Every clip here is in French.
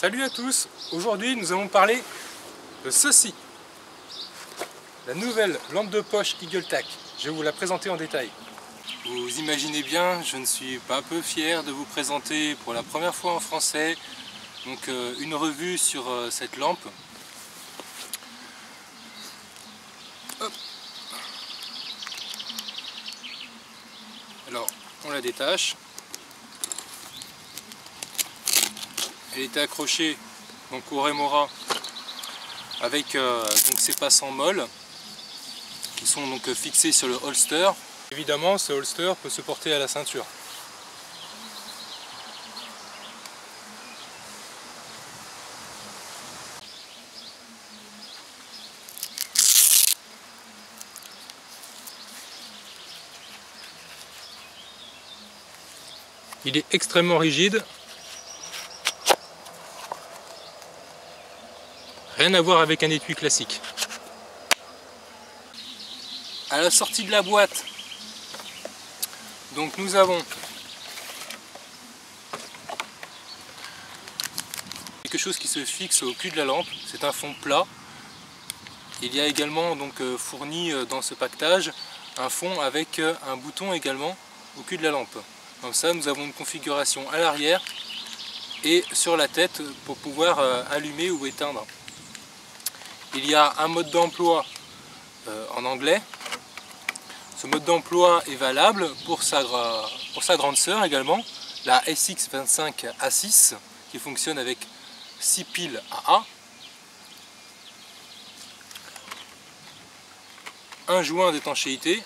Salut à tous, aujourd'hui nous allons parler de ceci, la nouvelle lampe de poche EagleTac. Je vais vous la présenter en détail. Vous imaginez bien, je ne suis pas un peu fier de vous présenter pour la première fois en français donc une revue sur cette lampe. Hop. Alors on la détache. Elle était accrochée donc au rémora avec donc ces passants molles qui sont donc fixés sur le holster. Évidemment, ce holster peut se porter à la ceinture. Il est extrêmement rigide. Rien à voir avec un étui classique. À la sortie de la boîte, donc nous avons quelque chose qui se fixe au cul de la lampe. C'est un fond plat. Il y a également donc fourni dans ce paquetage un fond avec un bouton également au cul de la lampe. Comme ça, nous avons une configuration à l'arrière et sur la tête pour pouvoir allumer ou éteindre. Il y a un mode d'emploi en anglais. Ce mode d'emploi est valable pour sa grande sœur également, la SX25A6, qui fonctionne avec 6 piles AA, un joint d'étanchéité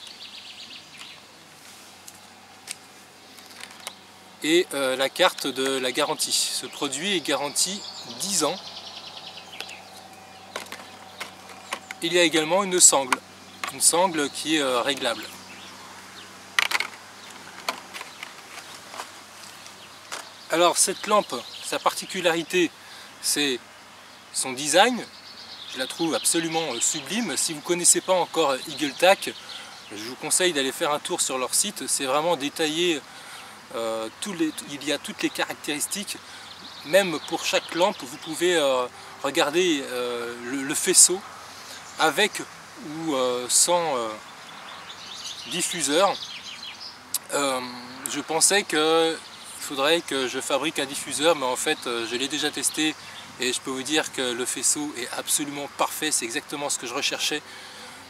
et la carte de la garantie. Ce produit est garanti 10 ans. Il y a également une sangle qui est réglable. Alors cette lampe, sa particularité, c'est son design. Je la trouve absolument sublime. Si vous ne connaissez pas encore EagleTac, je vous conseille d'aller faire un tour sur leur site. C'est vraiment détaillé, il y a toutes les caractéristiques. Même pour chaque lampe, vous pouvez regarder le faisceau avec ou sans diffuseur. Je pensais qu'il faudrait que je fabrique un diffuseur, mais en fait je l'ai déjà testé et je peux vous dire que le faisceau est absolument parfait. C'est exactement ce que je recherchais.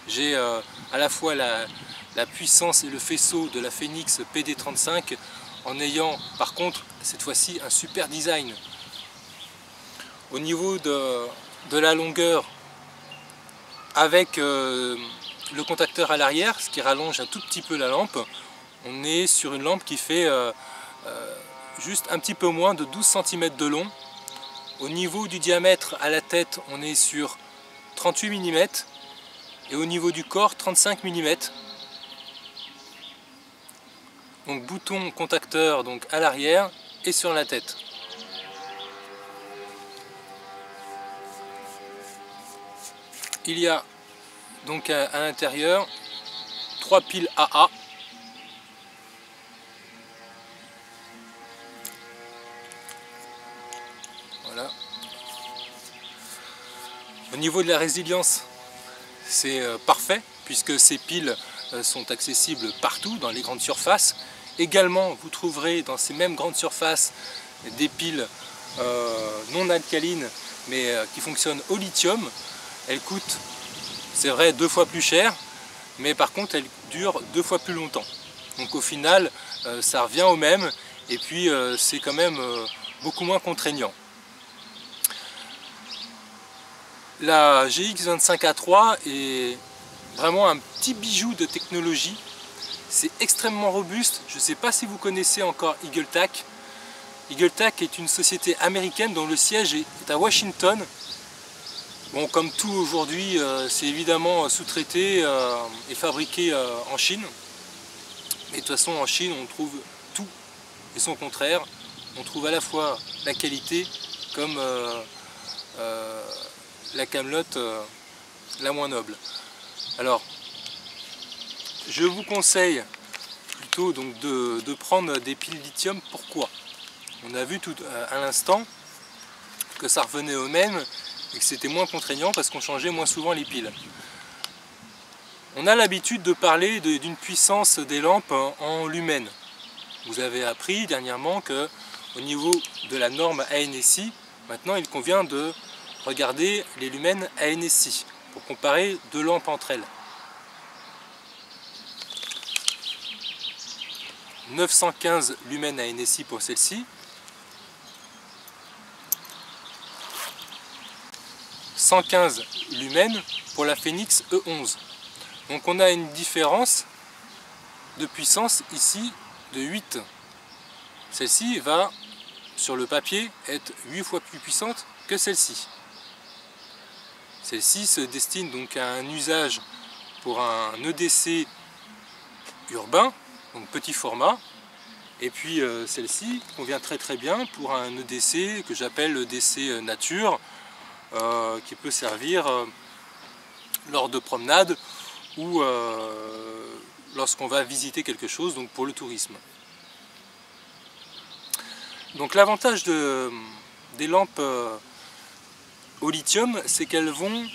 J'ai à la fois la puissance et le faisceau de la Phoenix PD35 en ayant par contre cette fois-ci un super design. Au niveau de la longueur, avec le contacteur à l'arrière, ce qui rallonge un tout petit peu la lampe, on est sur une lampe qui fait juste un petit peu moins de 12 cm de long. Au niveau du diamètre à la tête, on est sur 38 mm et au niveau du corps, 35 mm. Donc bouton contacteur donc à l'arrière et sur la tête. Il y a donc à l'intérieur 3 piles AA. Voilà. Au niveau de la résilience, c'est parfait puisque ces piles sont accessibles partout dans les grandes surfaces. Également, vous trouverez dans ces mêmes grandes surfaces des piles non alcalines mais qui fonctionnent au lithium. Elles coûtent, c'est vrai, 2 fois plus cher, mais par contre elles durent 2 fois plus longtemps. Donc au final, ça revient au même, et puis c'est quand même beaucoup moins contraignant. La GX25A3 est vraiment un petit bijou de technologie. C'est extrêmement robuste. Je ne sais pas si vous connaissez encore EagleTac. EagleTac est une société américaine dont le siège est à Washington. Bon, comme tout aujourd'hui, c'est évidemment sous-traité et fabriqué en Chine. Mais de toute façon, en Chine, on trouve tout et son contraire. On trouve à la fois la qualité comme la camelote la moins noble. Alors, je vous conseille plutôt donc de prendre des piles lithium. Pourquoi? On a vu tout à l'instant que ça revenait au même et que c'était moins contraignant parce qu'on changeait moins souvent les piles. On a l'habitude de parler d'une puissance des lampes en lumens. Vous avez appris dernièrement que au niveau de la norme ANSI, maintenant il convient de regarder les lumens ANSI pour comparer deux lampes entre elles. 915 lumens ANSI pour celle-ci, 115 lumens pour la Phoenix E11. Donc on a une différence de puissance ici de 8. Celle-ci va, sur le papier, être 8 fois plus puissante que celle-ci. Celle-ci se destine donc à un usage pour un EDC urbain, donc petit format. Et puis celle-ci convient très bien pour un EDC que j'appelle EDC nature, qui peut servir lors de promenades ou lorsqu'on va visiter quelque chose, donc pour le tourisme. Donc l'avantage des lampes au lithium, c'est qu'elles vont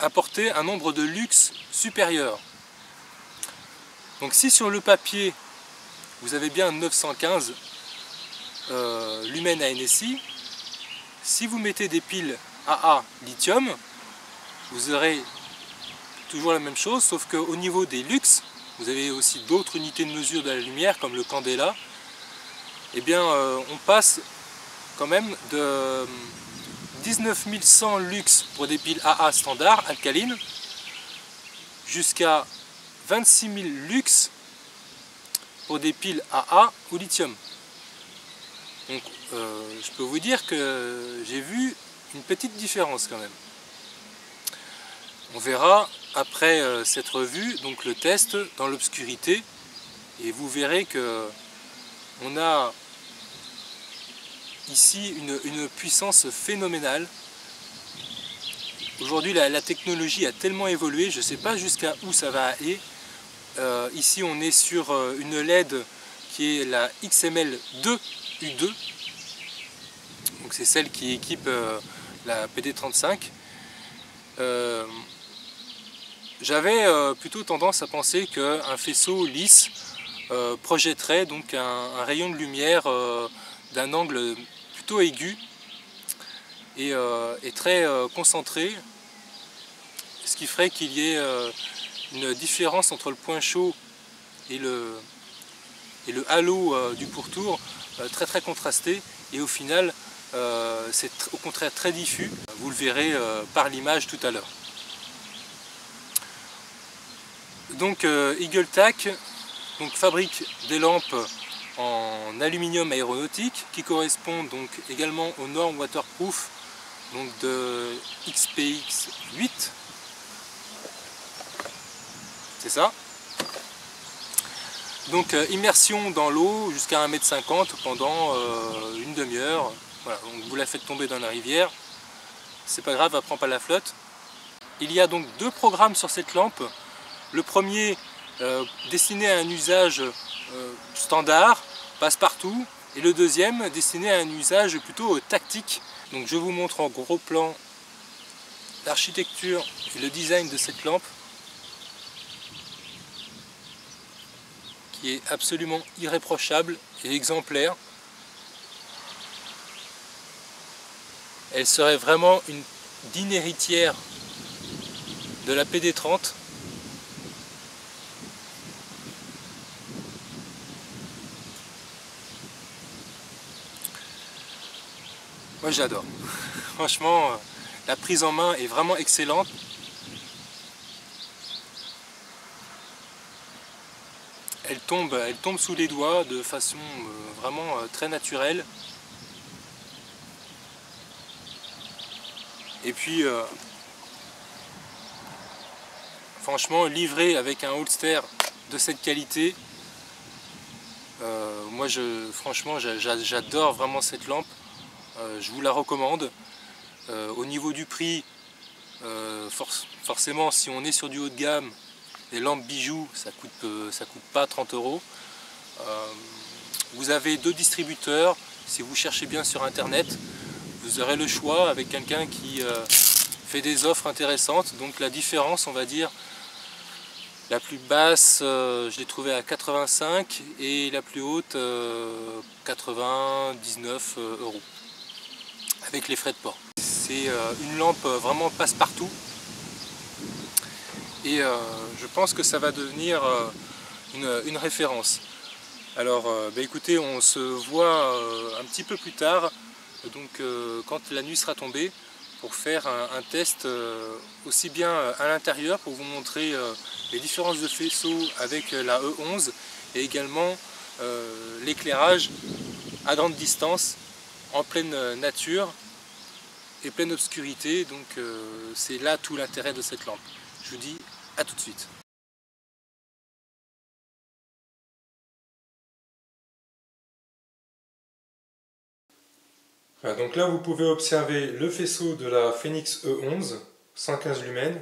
apporter un nombre de lux supérieur. Donc si sur le papier vous avez bien 915 lumens ANSI, si vous mettez des piles AA lithium, vous aurez toujours la même chose, sauf qu'au niveau des lux, vous avez aussi d'autres unités de mesure de la lumière comme le candela. Eh bien on passe quand même de 19 100 lux pour des piles AA standard alcalines jusqu'à 26 000 lux pour des piles AA au lithium. Donc je peux vous dire que j'ai vu une petite différence quand même. On verra après cette revue donc le test dans l'obscurité et vous verrez que on a ici une puissance phénoménale. Aujourd'hui la technologie a tellement évolué, je ne sais pas jusqu'à où ça va aller. Ici on est sur une LED qui est la XML2U2, donc c'est celle qui équipe la PD35. J'avais plutôt tendance à penser qu'un faisceau lisse projetterait donc un rayon de lumière d'un angle plutôt aigu et très concentré, ce qui ferait qu'il y ait une différence entre le point chaud et le halo du pourtour très contrasté, et au final c'est au contraire très diffus. Vous le verrez par l'image tout à l'heure. Donc EagleTac fabrique des lampes en aluminium aéronautique qui correspondent donc également aux normes waterproof donc de XPX8. C'est ça. Donc immersion dans l'eau jusqu'à 1,50 m pendant une demi-heure. Voilà, donc vous la faites tomber dans la rivière, c'est pas grave, elle prend pas la flotte. Il y a donc deux programmes sur cette lampe. Le premier destiné à un usage standard, passe-partout, et le deuxième destiné à un usage plutôt tactique. Donc je vous montre en gros plan l'architecture et le design de cette lampe, qui est absolument irréprochable et exemplaire. Elle serait vraiment une digne héritière de la PD30. Moi j'adore. Franchement, la prise en main est vraiment excellente. Elle tombe sous les doigts de façon vraiment très naturelle. Et puis, franchement, livré avec un holster de cette qualité, moi franchement j'adore vraiment cette lampe. Je vous la recommande. Au niveau du prix, forcément si on est sur du haut de gamme, les lampes bijoux ça coûte pas 30 €. Vous avez deux distributeurs, si vous cherchez bien sur internet, vous aurez le choix avec quelqu'un qui fait des offres intéressantes. Donc la différence, on va dire, la plus basse, je l'ai trouvée à 85 et la plus haute 99 euros avec les frais de port. C'est une lampe vraiment passe-partout et je pense que ça va devenir une référence. Alors écoutez, on se voit un petit peu plus tard, donc quand la nuit sera tombée, pour faire un test aussi bien à l'intérieur pour vous montrer les différences de faisceau avec la E11 et également l'éclairage à grande distance en pleine nature et pleine obscurité. Donc c'est là tout l'intérêt de cette lampe. Je vous dis à tout de suite. Voilà, donc là vous pouvez observer le faisceau de la Phoenix E11 115 lumens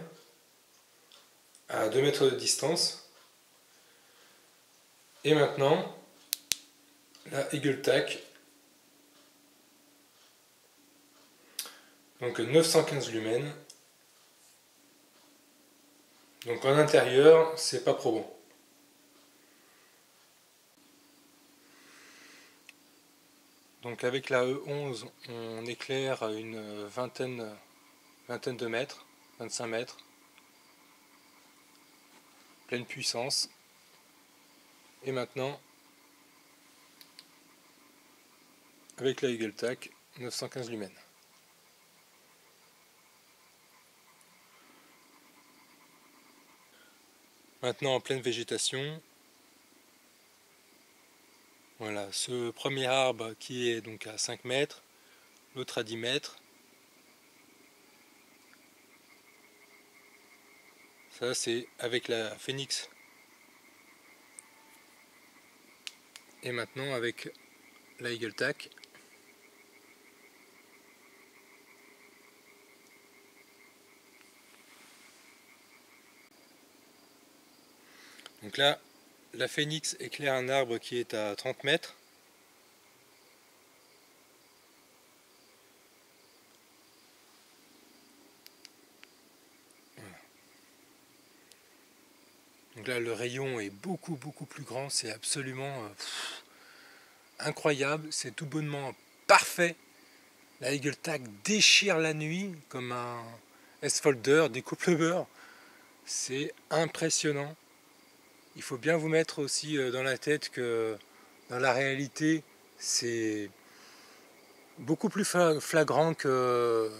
à 2 mètres de distance. Et maintenant la Eagle-Tac, donc 915 lumens. Donc en intérieur c'est pas probant. Donc avec la E11 on éclaire une vingtaine de mètres, 25 mètres, pleine puissance. Et maintenant avec la Eagle-Tac 915 lumens. Maintenant en pleine végétation, voilà ce premier arbre qui est donc à 5 mètres, l'autre à 10 mètres. Ça c'est avec la Phoenix. Et maintenant avec la Eagle-Tac. Donc là, la Phoenix éclaire un arbre qui est à 30 mètres. Voilà. Donc là, le rayon est beaucoup plus grand. C'est absolument incroyable. C'est tout bonnement parfait. La Eagle-Tac déchire la nuit comme un S-Folder, découpe le beurre. C'est impressionnant. Il faut bien vous mettre aussi dans la tête que dans la réalité, c'est beaucoup plus flagrant que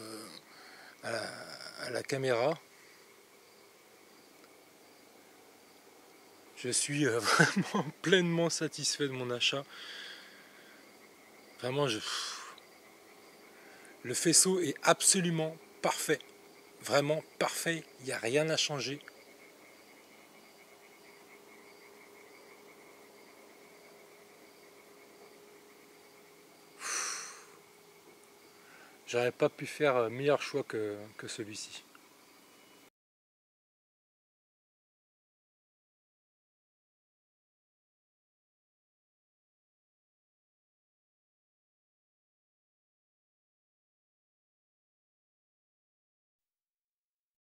à la caméra. Je suis vraiment pleinement satisfait de mon achat. Vraiment, le faisceau est absolument parfait. Vraiment parfait. Il n'y a rien à changer. J'aurais pas pu faire meilleur choix que celui-ci.